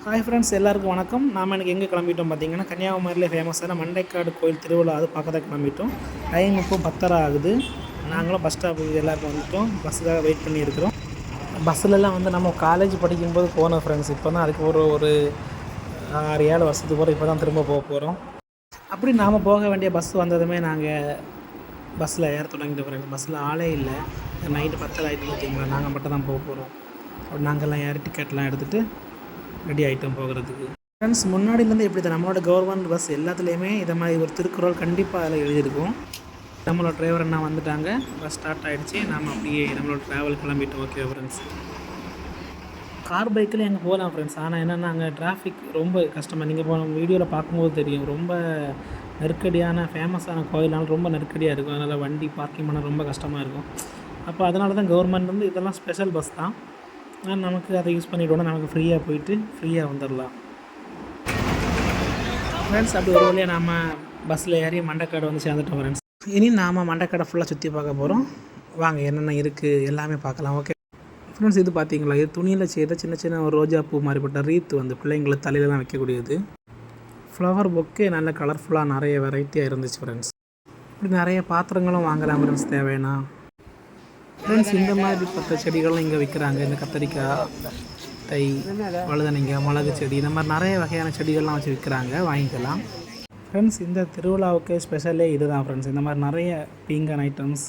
Hi friends, எல்லாருக்கும் வணக்கம். நாம் எனக்கு எங்கே கிளம்பிட்டோம் பார்த்தீங்கன்னா, கன்னியாகுமரியிலே ஃபேமஸான மண்டைக்காடு கோயில் திருவிழா அது பார்க்க தான் கிளம்பிட்டோம். டைம் இப்போ 10:30 ஆகுது. நாங்களும் பஸ் ஸ்டாப்புக்கு எல்லோரும் வந்துவிட்டோம். பஸ்ஸுக்காக வெயிட் பண்ணியிருக்கிறோம். பஸ்ஸிலலாம் நம்ம காலேஜ் படிக்கும்போது போனோம் ஃப்ரெண்ட்ஸ். இப்போ தான் அதுக்கு ஒரு 6-7 வருஷத்துக்கு போகிற இப்போ தான் திரும்ப போக போகிறோம். அப்படி நாம் போக வேண்டிய பஸ் வந்ததுமே நாங்கள் பஸ்ஸில் ஏற தொடங்கிட்டோம் ஃப்ரெண்ட்ஸ். பஸ்ஸில் ஆளே இல்லை. நைட்டு 10 ஆகிட்டு பார்த்தீங்களா, நாங்கள் மட்டும் தான் போக போகிறோம். நாங்கள்லாம் ஏறி டிக்கெட்லாம் எடுத்துகிட்டு ரெடி ஆகிட்டோம் போகிறதுக்கு. ஃப்ரெண்ட்ஸ், முன்னாடிலேருந்து எப்படி தான் நம்மளோட கவர்மெண்ட் பஸ் எல்லாத்துலேயுமே இதை மாதிரி ஒரு திருக்குறள் கண்டிப்பாக அதில் எழுதியிருக்கும். நம்மளோட டிரைவர் அண்ணா வந்துட்டாங்க. பஸ் ஸ்டார்ட் ஆகிடுச்சு. நாம் அப்படியே நம்மளோட ட்ராவல் கிளம்பிட்டோம். ஓகே ஃப்ரெண்ட்ஸ், கார் பைக்கில் எங்கே போகலாம் ஃப்ரெண்ட்ஸ். ஆனால் என்னென்னா அங்கே டிராஃபிக் ரொம்ப கஷ்டமாக, நீங்கள் போன வீடியோவில் பார்க்கும்போது தெரியும். ரொம்ப நெருக்கடியான ஃபேமஸான கோயில்னால ரொம்ப நெருக்கடியாக இருக்கும். அதனால் வண்டி பார்க்கிங் பண்ண ரொம்ப கஷ்டமாக இருக்கும். அப்போ அதனால தான் கவர்மெண்ட் வந்து இதெல்லாம் ஸ்பெஷல் பஸ் தான், நமக்கு அதை யூஸ் பண்ணிவிட்டோன்னா நமக்கு ஃப்ரீயாக போயிட்டு ஃப்ரீயாக வந்துடலாம் ஃப்ரெண்ட்ஸ். அப்படி ஒரு வழியாக நாம் பஸ்ஸில் ஏறி மண்டைக்காடு வந்து சேர்ந்துட்டோம் ஃப்ரெண்ட்ஸ். இனி நாம் மண்டைக்காடை ஃபுல்லாக சுற்றி பார்க்க போகிறோம். வாங்க என்னென்ன இருக்குது எல்லாமே பார்க்கலாம். ஓகே ஃப்ரெண்ட்ஸ், இது பார்த்தீங்களா, இது துணியில் செய்த சின்ன சின்ன ஒரு ரோஜா பூ மாதிரிப்பட்ட ரீத்து வந்து பிள்ளைங்களுக்கு தலையிலலாம் வைக்கக்கூடியது. ஃப்ளவர் பொக்கே நல்ல கலர்ஃபுல்லாக நிறைய வெரைட்டியாக இருந்துச்சு ஃப்ரெண்ட்ஸ். இப்படி நிறைய பாத்திரங்களும் வாங்கலாம் ஃப்ரெண்ட்ஸ் தேவைன்னா. ஃப்ரெண்ட்ஸ், இந்த மாதிரிப்பட்ட செடிகளும் இங்கே விற்கிறாங்க. இந்த கத்திரிக்காய், தை, வழுதனைங்க, மிளகு செடி, இந்த மாதிரி நிறைய வகையான செடிகள்லாம் வச்சு விற்கிறாங்க, வாங்கிக்கலாம் ஃப்ரெண்ட்ஸ். இந்த திருவிழாவுக்கு ஸ்பெஷலே இது தான் ஃப்ரெண்ட்ஸ். இந்த மாதிரி நிறைய பீங்கான் ஐட்டம்ஸ்,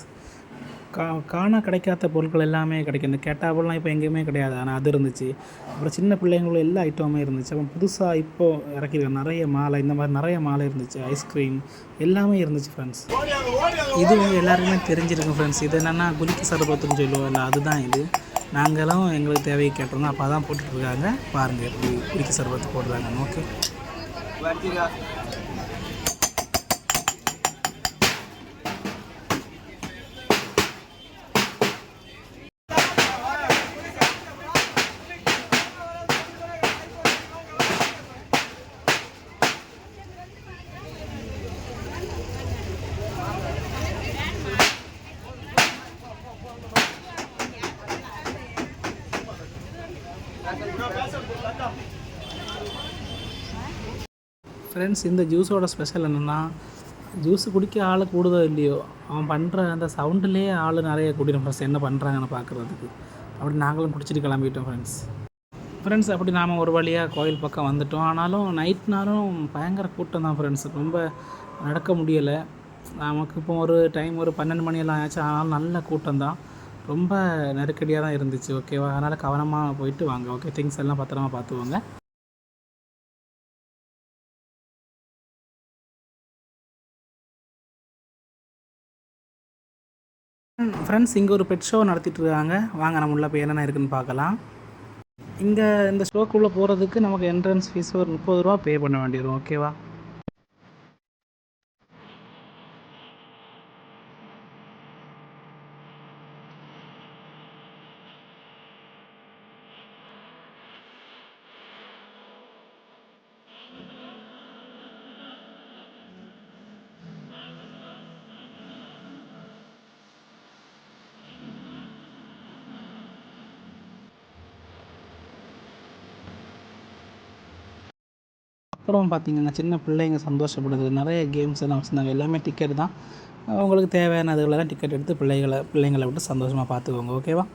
காண கிடைக்காத பொருட்கள் எல்லாமே கிடைக்கும். இந்த கேட்டாபெல்லாம் இப்போ எங்கேயுமே கிடையாது, ஆனால் அது இருந்துச்சு. அப்புறம் சின்ன பிள்ளைங்களும் எல்லா ஐட்டமுமே இருந்துச்சு. அப்புறம் புதுசாக இப்போது இறக்கிருக்க நிறைய மாலை, இந்த மாதிரி நிறைய மாலை இருந்துச்சு. ஐஸ்கிரீம் எல்லாமே இருந்துச்சு ஃப்ரெண்ட்ஸ். இது எல்லாருக்குமே தெரிஞ்சிருக்கும் ஃப்ரெண்ட்ஸ். இது என்னென்னா குலுக்கி சர்பத்துன்னு சொல்லுவோம் இல்லை, அதுதான் இது. நாங்களும் எங்களுக்கு தேவையை கேட்டிருந்தோம். அப்போ தான் போட்டுட்ருக்காங்க. பாருங்கள் எப்படி குலுக்கி சர்பத்து போடுறாங்க. ஓகே ஃப்ரெண்ட்ஸ், இந்த ஜூஸோட ஸ்பெஷல் என்னென்னா, ஜூஸு குடிக்க ஆள் கூடுதோ இல்லையோ, அவன் பண்ணுற அந்த சவுண்டுலேயே ஆள் நிறைய கூட்டிடும் ஃப்ரெண்ட்ஸ், என்ன பண்ணுறாங்கன்னு பார்க்குறதுக்கு. அப்படி நாங்களும் குடிச்சிட்டு கிளம்பிட்டோம் ஃப்ரெண்ட்ஸ். அப்படி நாம் ஒரு வழியாக கோயில் பக்கம் வந்துட்டோம். ஆனாலும் நைட்னாலும் பயங்கர கூட்டம் தான் ஃப்ரெண்ட்ஸ். ரொம்ப நடக்க முடியலை. நமக்கு இப்போ ஒரு டைம் ஒரு 12 மணியெல்லாம் ஆச்சு. ஆனாலும் நல்ல கூட்டம் தான், ரொம்ப நெருக்கடியாக தான் இருந்துச்சு. ஓகேவா, அதனால் கவனமாக போயிட்டு வாங்க. ஓகே, திங்ஸ் எல்லாம் பத்திரமா பார்த்துவாங்க ஃப்ரெண்ட்ஸ். இங்கே ஒரு பெட் ஷோ நடத்திட்டுருக்காங்க. வாங்க நம்ம உள்ளே போய் என்னென்ன இருக்குதுன்னு பார்க்கலாம். இந்த ஷோக்குள்ளே போகிறதுக்கு நமக்கு என்ட்ரன்ஸ் ஃபீஸ் ஒரு 30 ரூபா பே பண்ண வேண்டியது. ஓகேவா, அப்புறம் பார்த்திங்கன்னா சின்ன பிள்ளைங்க சந்தோஷப்படுது. நிறைய கேம்ஸ் எல்லாம் வச்சுருந்தாங்க. எல்லாமே டிக்கெட் தான். உங்களுக்கு தேவையான இதுகளெல்லாம் டிக்கெட் எடுத்து பிள்ளைங்களை விட்டு சந்தோஷமாக பார்த்துக்கோங்க. ஓகேவா.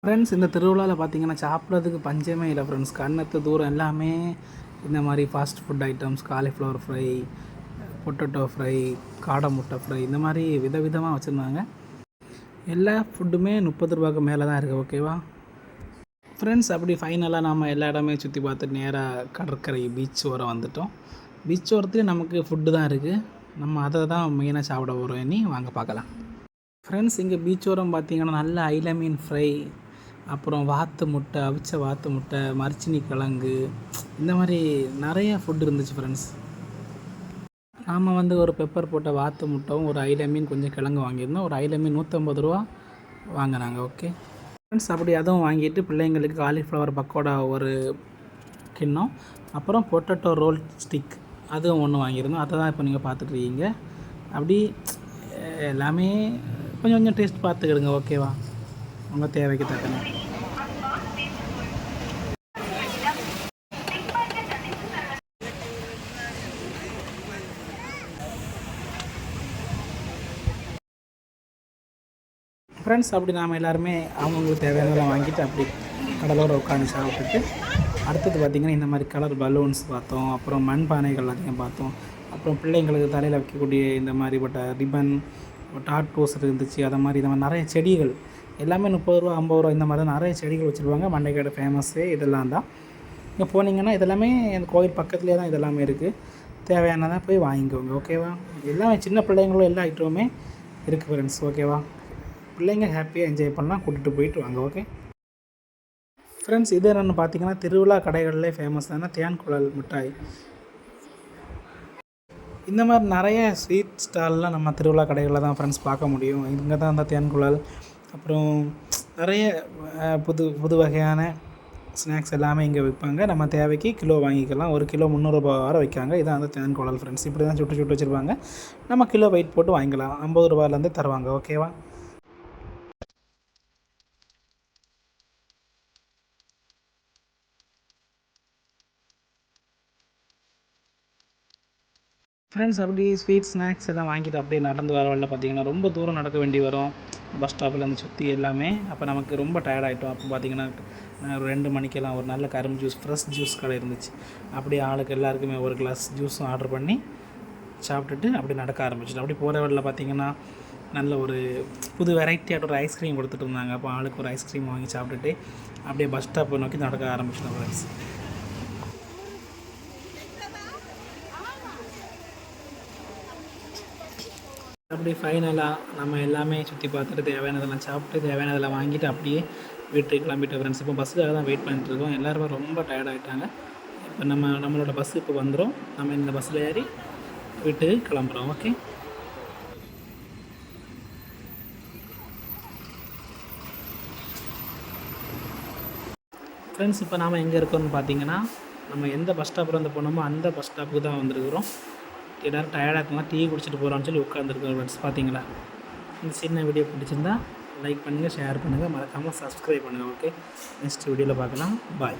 ஃப்ரெண்ட்ஸ், இந்த திருவிழாவில் பார்த்திங்கன்னா சாப்பிட்றதுக்கு பஞ்சமே இல்லை ஃப்ரெண்ட்ஸ். கண்ணத்து தூரம் எல்லாமே இந்த மாதிரி fast food items, cauliflower fry, potato fry, காடை முட்டை ஃப்ரை, இந்த மாதிரி விதவிதமாக வச்சுருந்தாங்க. எல்லா ஃபுட்டுமே 30 ரூபாய்க்கு மேலே தான் இருக்குது. ஓகேவா ஃப்ரெண்ட்ஸ். அப்படி ஃபைனலாக நம்ம எல்லா இடமே சுற்றி பார்த்துட்டு நேராக கடற்கரை பீச் ஓரம் வந்துவிட்டோம். பீச் ஓரத்துலேயும் நமக்கு ஃபுட்டு தான் இருக்குது. நம்ம அதை தான் மெயினாக சாப்பிட போகிறோம். இனி வாங்க பார்க்கலாம் ஃப்ரெண்ட்ஸ். இங்கே பீச் ஓரம் பார்த்திங்கன்னா நல்ல ஐல மீன் ஃப்ரை, அப்புறம் வாத்து முட்டை, அவிச்ச வாத்து முட்டை, மரிச்சினி கிழங்கு, இந்த மாதிரி நிறைய ஃபுட் இருந்துச்சு ஃப்ரெண்ட்ஸ். நாம் வந்து ஒரு பெப்பர் போட்ட வாத்து முட்டையும் ஒரு ஐல மீன் கொஞ்சம் கிழங்கு வாங்கியிருந்தோம். ஒரு ஐல மீன் 150 ரூபா வாங்கினாங்க. ஓகே ஃப்ரெண்ட்ஸ், அப்படி அதுவும் வாங்கிட்டு பிள்ளைங்களுக்கு காலிஃப்ளவர் பக்கோடா ஒரு கிண்ணம், அப்புறம் பொட்டேட்டோ ரோல் ஸ்டிக் அதுவும் ஒன்று வாங்கியிருந்தோம். அதை தான் இப்போ நீங்கள் பார்த்துட்ருக்கீங்க. அப்படி எல்லாமே கொஞ்சம் கொஞ்சம் டேஸ்ட் பார்த்துக்கிடுங்க. ஓகேவா, உங்கள் தேவைக்கு தக்கன. ஃப்ரெண்ட்ஸ், அப்படி நாம் எல்லாருமே அவங்களுக்கு தேவையானதெல்லாம் வாங்கிட்டு அப்படி கடலோர உட்காந்து சாப்பிட்டுட்டு அடுத்தது பார்த்திங்கன்னா இந்த மாதிரி கலர் பலூன்ஸ் பார்த்தோம். அப்புறம் மண்பானைகள் அதிகம் பார்த்தோம். அப்புறம் பிள்ளைங்களுக்கு தலையில் வைக்கக்கூடிய இந்த மாதிரிப்பட்ட ரிப்பன், டாட் போஸ் இருந்துச்சு. அதை மாதிரி இந்த மாதிரி நிறைய செடிகள் எல்லாமே 30 ரூபா 50 ரூபா இந்த மாதிரி தான் நிறைய செடிகள் வச்சுருப்பாங்க. மண்டைக்காடு ஃபேமஸ்ஸே இதெல்லாம் தான். இங்கே போனீங்கன்னா இதெல்லாமே அந்த கோயில் பக்கத்துலேயே தான் இதெல்லாமே இருக்குது. தேவையானதாக போய் வாங்கிக்கோங்க. ஓகேவா, எல்லாமே சின்ன பிள்ளைங்களும் எல்லா ஐட்டமுமே இருக்குது ஃப்ரெண்ட்ஸ். ஓகேவா, பிள்ளைங்க ஹாப்பியாக என்ஜாய் பண்ணலாம், கூட்டிகிட்டு போயிட்டு வாங்க. ஓகே ஃப்ரெண்ட்ஸ், இது என்னென்னு பார்த்தீங்கன்னா திருவிழா கடைகளிலே ஃபேமஸான தேன்குழல் மிட்டாய். இந்த மாதிரி நிறைய ஸ்வீட் ஸ்டால்லாம் நம்ம திருவிழா கடைகளில் தான் ஃப்ரெண்ட்ஸ் பார்க்க முடியும். இங்கே தான் அந்த தேன்குழல், அப்புறம் நிறைய புது புது வகையான ஸ்நாக்ஸ் எல்லாமே இங்கே விற்பாங்க. நம்ம தேவைக்கு கிலோ வாங்கிக்கலாம். ஒரு கிலோ 300 ரூபா வரை வைக்காங்க. இதான் அந்த தேன்குழல் ஃப்ரெண்ட்ஸ். இப்படி தான் சுட்டு சுட்டு வச்சுருப்பாங்க. நம்ம கிலோ வெயிட் போட்டு வாங்கிக்கலாம். 50 ரூபாயிலேருந்து தருவாங்க. ஓகேவா ஃப்ரெண்ட்ஸ், அப்படி ஸ்வீட் ஸ்நாக்ஸ் எல்லாம் வாங்கிட்டு அப்படியே நடந்து வர வழியில் பார்த்திங்கன்னா ரொம்ப தூரம் நடக்க வேண்டி வரும். பஸ் ஸ்டாப்பில் அந்த சுற்றி எல்லாமே. அப்போ நமக்கு ரொம்ப டயர்ட் ஆகிட்டோம். அப்போ பார்த்திங்கன்னா ஒரு 2 மணிக்கெல்லாம் ஒரு நல்ல கரும்பு ஜூஸ், ஃப்ரெஷ் ஜூஸ் கடை இருந்துச்சு. அப்படியே ஆளுக்கு எல்லாருக்குமே ஒரு கிளாஸ் ஜூஸும் ஆர்டர் பண்ணி சாப்பிட்டுட்டு அப்படி நடக்க ஆரம்பிச்சிட்டோம். அப்படி போகிற வழியில் பார்த்திங்கன்னா நல்ல ஒரு புது வெரைட்டியாக ஒரு ஐஸ்கிரீம் கொடுத்துட்டு இருந்தாங்க. அப்போ ஆளுக்கு ஒரு ஐஸ்கிரீம் வாங்கி சாப்பிட்டுட்டு அப்படியே பஸ் ஸ்டாப்பை நோக்கி நடக்க ஆரம்பிச்சிட்டோம் ஃப்ரெண்ட்ஸ். அப்படி ஃபைனலாக நம்ம எல்லாமே சுற்றி பார்த்துட்டு தேவையானதெல்லாம் சாப்பிட்டு தேவையானதெல்லாம் வாங்கிட்டு அப்படியே வீட்டுக்கு கிளம்பிட்டு ஃப்ரெண்ட்ஸ். இப்போ பஸ்ஸுக்காக தான் வெயிட் பண்ணிட்டுருக்கோம். எல்லாருமே ரொம்ப டயர்ட் ஆகிட்டாங்க. இப்போ நம்மளோட பஸ்ஸு இப்போ வந்துடும். நம்ம இந்த பஸ்ஸில் ஏறி வீட்டுக்கு கிளம்புறோம். ஓகே ஃப்ரெண்ட்ஸ், இப்போ நாம் எங்கே இருக்கோம்னு பார்த்தீங்கன்னா நம்ம எந்த பஸ் ஸ்டாப்பில் வந்து போனோமோ அந்த பஸ் ஸ்டாப்புக்கு தான் வந்துருக்குறோம். எல்லோரும் டயர்டாக இருக்கலாம், டீ குடிச்சிட்டு போகிறோன்னு சொல்லி உட்காந்துருக்கோம் ஃப்ரெண்ட்ஸ். பார்த்தீங்களா, இந்த சின்ன வீடியோ பிடிச்சிருந்தா லைக் பண்ணுங்கள், ஷேர் பண்ணுங்கள், மறக்காமல் சப்ஸ்கிரைப் பண்ணுங்கள். ஓகே, நெக்ஸ்ட் வீடியோவில் பார்க்கலாம். பாய்.